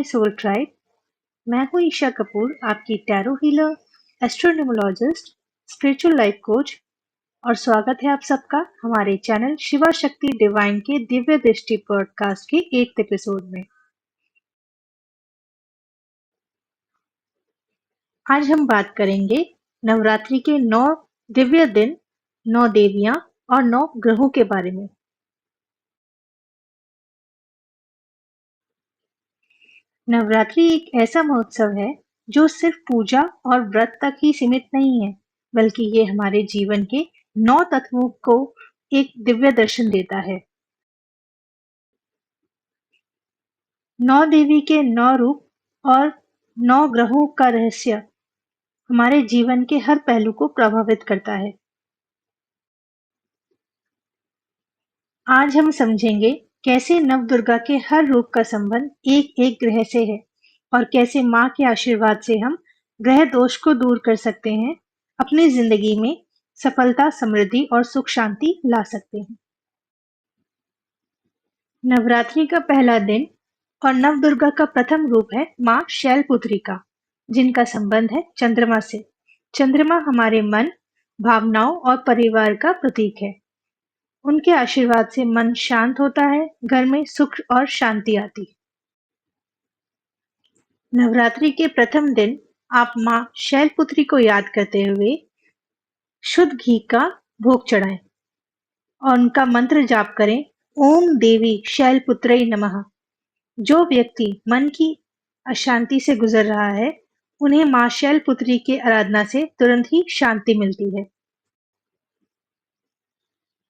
Soul tribe. मैं हूँ ईशा कपूर, आपकी tarot healer, astronumerologist, spiritual life coach. और स्वागत है आप सबका हमारे चैनल शिवा शक्ति डिवाइन के दिव्य दृष्टि पॉडकास्ट के 8th एपिसोड में। आज हम बात करेंगे नवरात्रि के 9 दिव्य दिन, 9 देवियां और 9 ग्रहों के बारे में। नवरात्रि एक ऐसा महोत्सव है जो सिर्फ पूजा और व्रत तक ही सीमित नहीं है, बल्कि ये हमारे जीवन के 9 तत्वों को एक दिव्य दर्शन देता है। 9 देवी के 9 रूप और 9 ग्रहों का रहस्य हमारे जीवन के हर पहलू को प्रभावित करता है। आज हम समझेंगे कैसे नवदुर्गा के हर रूप का संबंध एक एक ग्रह से है और कैसे माँ के आशीर्वाद से हम ग्रह दोष को दूर कर सकते हैं, अपनी जिंदगी में सफलता, समृद्धि और सुख शांति ला सकते हैं। नवरात्रि का पहला दिन और नवदुर्गा का प्रथम रूप है माँ शैलपुत्री का, जिनका संबंध है चंद्रमा से। चंद्रमा हमारे मन, भावनाओं और परिवार का प्रतीक है। उनके आशीर्वाद से मन शांत होता है, घर में सुख और शांति आती है। नवरात्रि के प्रथम दिन आप माँ शैलपुत्री को याद करते हुए शुद्ध घी का भोग चढ़ाएं और उनका मंत्र जाप करें, ओम देवी शैलपुत्रै नमः। जो व्यक्ति मन की अशांति से गुजर रहा है, उन्हें माँ शैलपुत्री की आराधना से तुरंत ही शांति मिलती है।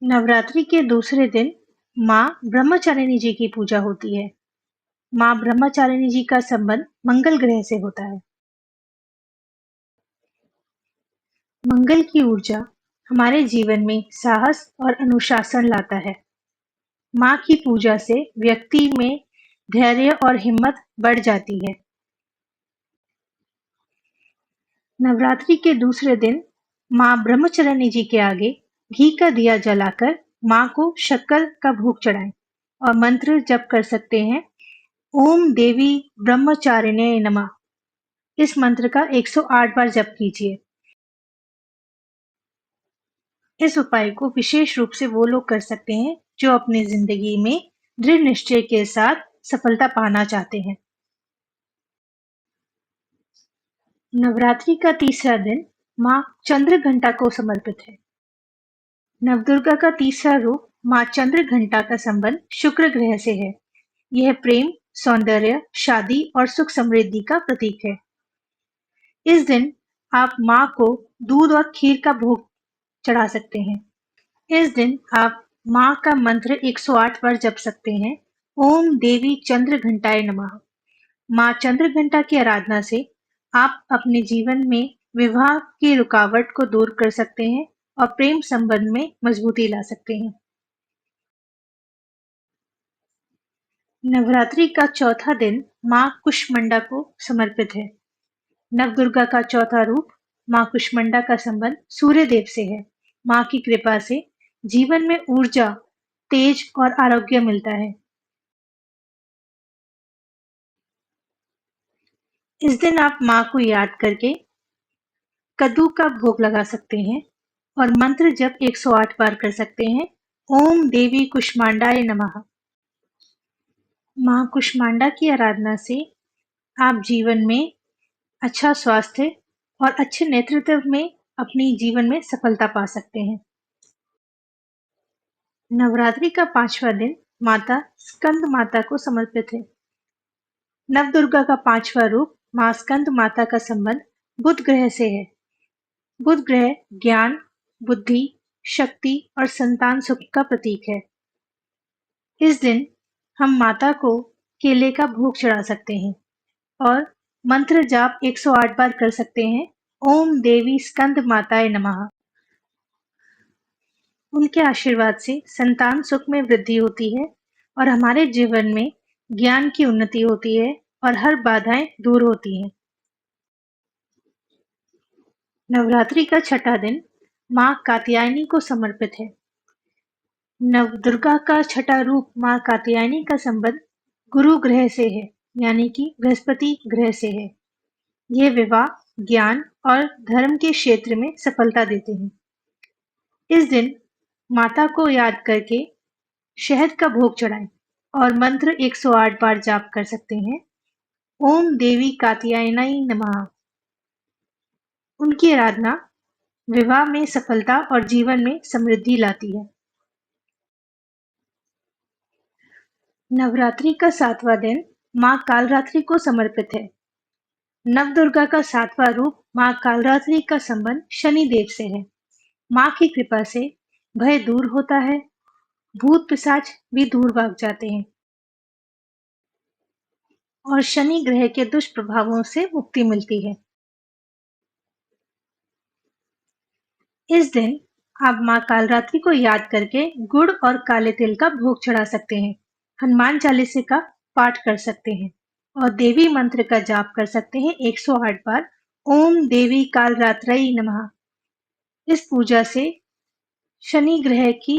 नवरात्रि के दूसरे दिन माँ ब्रह्मचारिणी जी की पूजा होती है। माँ ब्रह्मचारिणी जी का संबंध मंगल ग्रह से होता है। मंगल की ऊर्जा हमारे जीवन में साहस और अनुशासन लाता है। माँ की पूजा से व्यक्ति में धैर्य और हिम्मत बढ़ जाती है। नवरात्रि के दूसरे दिन माँ ब्रह्मचारिणी जी के आगे घी का दिया जलाकर माँ को शक्कर का भोग चढ़ाएं और मंत्र जप कर सकते हैं, ओम देवी ब्रह्मचारिणे नमः। इस मंत्र का 108 बार जप कीजिए। इस उपाय को विशेष रूप से वो लोग कर सकते हैं जो अपनी जिंदगी में दृढ़ निश्चय के साथ सफलता पाना चाहते हैं। नवरात्रि का तीसरा दिन माँ चंद्र घंटा को समर्पित है। नवदुर्गा का तीसरा रूप माँ चंद्र घंटा का संबंध शुक्र ग्रह से है। यह प्रेम, सौंदर्य, शादी और सुख समृद्धि का प्रतीक है। इस दिन आप माँ को दूध और खीर का भोग चढ़ा सकते हैं। इस दिन आप माँ का मंत्र 108 बार जप सकते हैं, ओम देवी चंद्र घंटाए नमः। माँ चंद्र घंटा की आराधना से आप अपने जीवन में विवाह की रुकावट को दूर कर सकते हैं और प्रेम संबंध में मजबूती ला सकते हैं। नवरात्रि का चौथा दिन माँ कुष्मांडा को समर्पित है। नवदुर्गा का चौथा रूप माँ कुष्मांडा का संबंध सूर्य देव से है। माँ की कृपा से जीवन में ऊर्जा, तेज और आरोग्य मिलता है। इस दिन आप माँ को याद करके कद्दू का भोग लगा सकते हैं और मंत्र जप 108 बार कर सकते हैं, ओम देवी कुष्मांडाय नमः। माँ कुष्मांडा की आराधना से आप जीवन में अच्छा स्वास्थ्य और अच्छे नेतृत्व में अपनी जीवन में सफलता पा सकते हैं। नवरात्रि का 5वां दिन माता स्कंद माता को समर्पित है। नवदुर्गा का 5वां रूप माँ स्कंद माता का संबंध बुध ग्रह से है। बुध ग्रह ज्ञान, बुद्धि, शक्ति और संतान सुख का प्रतीक है। इस दिन हम माता को केले का भोग चढ़ा सकते हैं और मंत्र जाप 108 बार कर सकते हैं, ओम देवी स्कंद माताए नमः। उनके आशीर्वाद से संतान सुख में वृद्धि होती है और हमारे जीवन में ज्ञान की उन्नति होती है और हर बाधाएं दूर होती हैं। नवरात्रि का छठा दिन माँ कात्यायनी को समर्पित है। नवदुर्गा का छठा रूप माँ कात्यायनी का संबंध गुरु ग्रह से है। यानी कि बृहस्पति ग्रह से है। ये विवाह, ज्ञान और धर्म के क्षेत्र में सफलता देते हैं। इस दिन माता को याद करके शहद का भोग चढ़ाएं और मंत्र 108 बार जाप कर सकते हैं। ओम देवी कात्यायनाय नमः। उनकी आराधना विवाह में सफलता और जीवन में समृद्धि लाती है। नवरात्रि का 7वां दिन माँ कालरात्रि को समर्पित है। नवदुर्गा का 7वां रूप माँ कालरात्रि का संबंध शनि देव से है। माँ की कृपा से भय दूर होता है, भूत पिशाच भी दूर भाग जाते हैं और शनि ग्रह के दुष्प्रभावों से मुक्ति मिलती है। इस दिन आप माँ कालरात्रि को याद करके गुड़ और काले तिल का भोग चढ़ा सकते हैं, हनुमान चालीसा का पाठ कर सकते हैं और देवी मंत्र का जाप कर सकते हैं 108 बार। ओम देवी कालरात्रै नमः। इस पूजा से शनि ग्रह की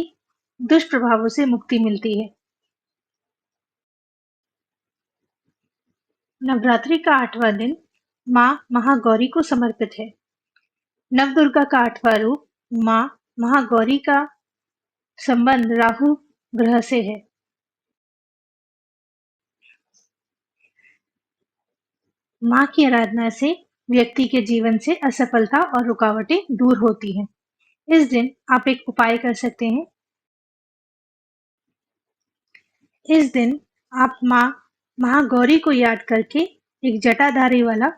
दुष्प्रभावों से मुक्ति मिलती है। नवरात्रि का 8वां दिन माँ महागौरी को समर्पित है। नवदुर्गा का 8वां रूप माँ महागौरी का संबंध राहु ग्रह से है। माँ की आराधना से व्यक्ति के जीवन से असफलता और रुकावटें दूर होती हैं। इस दिन आप एक उपाय कर सकते हैं। इस दिन आप माँ महागौरी को याद करके एक जटाधारी वाला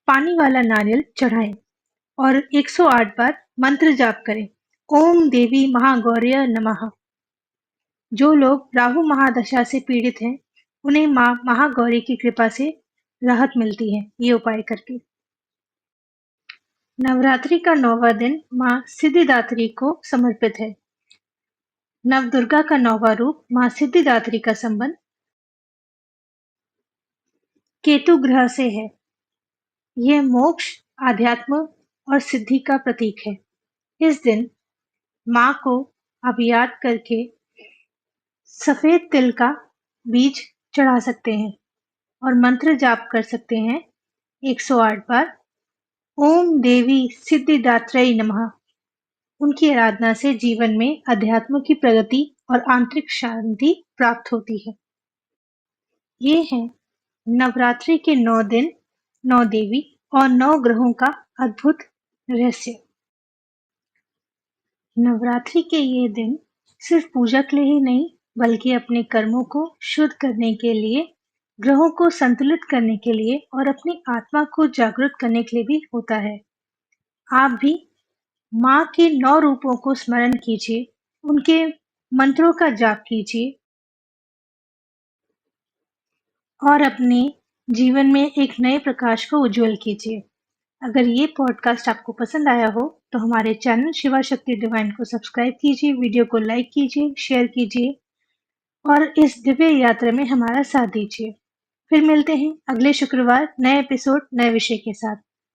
पानी वाला नारियल चढ़ाएं और 108 बार मंत्र जाप करें। ओम देवी महागौर्य नमः। जो लोग राहु महादशा से पीड़ित हैं, उन्हें माँ महागौरी की कृपा से राहत मिलती है ये उपाय करके। नवरात्रि का 9वां दिन माँ सिद्धिदात्री को समर्पित है। नवदुर्गा का 9वां रूप माँ सिद्धिदात्री का संबंध केतु ग्रह से है। यह मोक्ष, आध्यात्म और सिद्धि का प्रतीक है। इस दिन माँ को आप याद करके सफेद तिल का बीज चढ़ा सकते हैं और मंत्र जाप कर सकते हैं 108 बार। ओम देवी सिद्धिदात्रै नमः। उनकी आराधना से जीवन में अध्यात्म की प्रगति और आंतरिक शांति प्राप्त होती है। ये हैं नवरात्रि के 9 दिन, 9 देवी और 9 ग्रहों का अद्भुत रहस्य। नवरात्रि के ये दिन सिर्फ पूजा के लिए ही नहीं, बल्कि अपने कर्मों को शुद्ध करने के लिए, ग्रहों को संतुलित करने के लिए और अपनी आत्मा को जागृत करने के लिए भी होता है। आप भी माँ के 9 रूपों को स्मरण कीजिए, उनके मंत्रों का जाप कीजिए और अपने जीवन में एक नए प्रकाश को उज्जवल कीजिए। अगर ये पॉडकास्ट आपको पसंद आया हो तो हमारे चैनल शिवा शक्ति डिवाइन को सब्सक्राइब कीजिए, वीडियो को लाइक कीजिए, शेयर कीजिए और इस दिव्य यात्रा में हमारा साथ दीजिए। फिर मिलते हैं अगले शुक्रवार नए एपिसोड, नए विषय के साथ।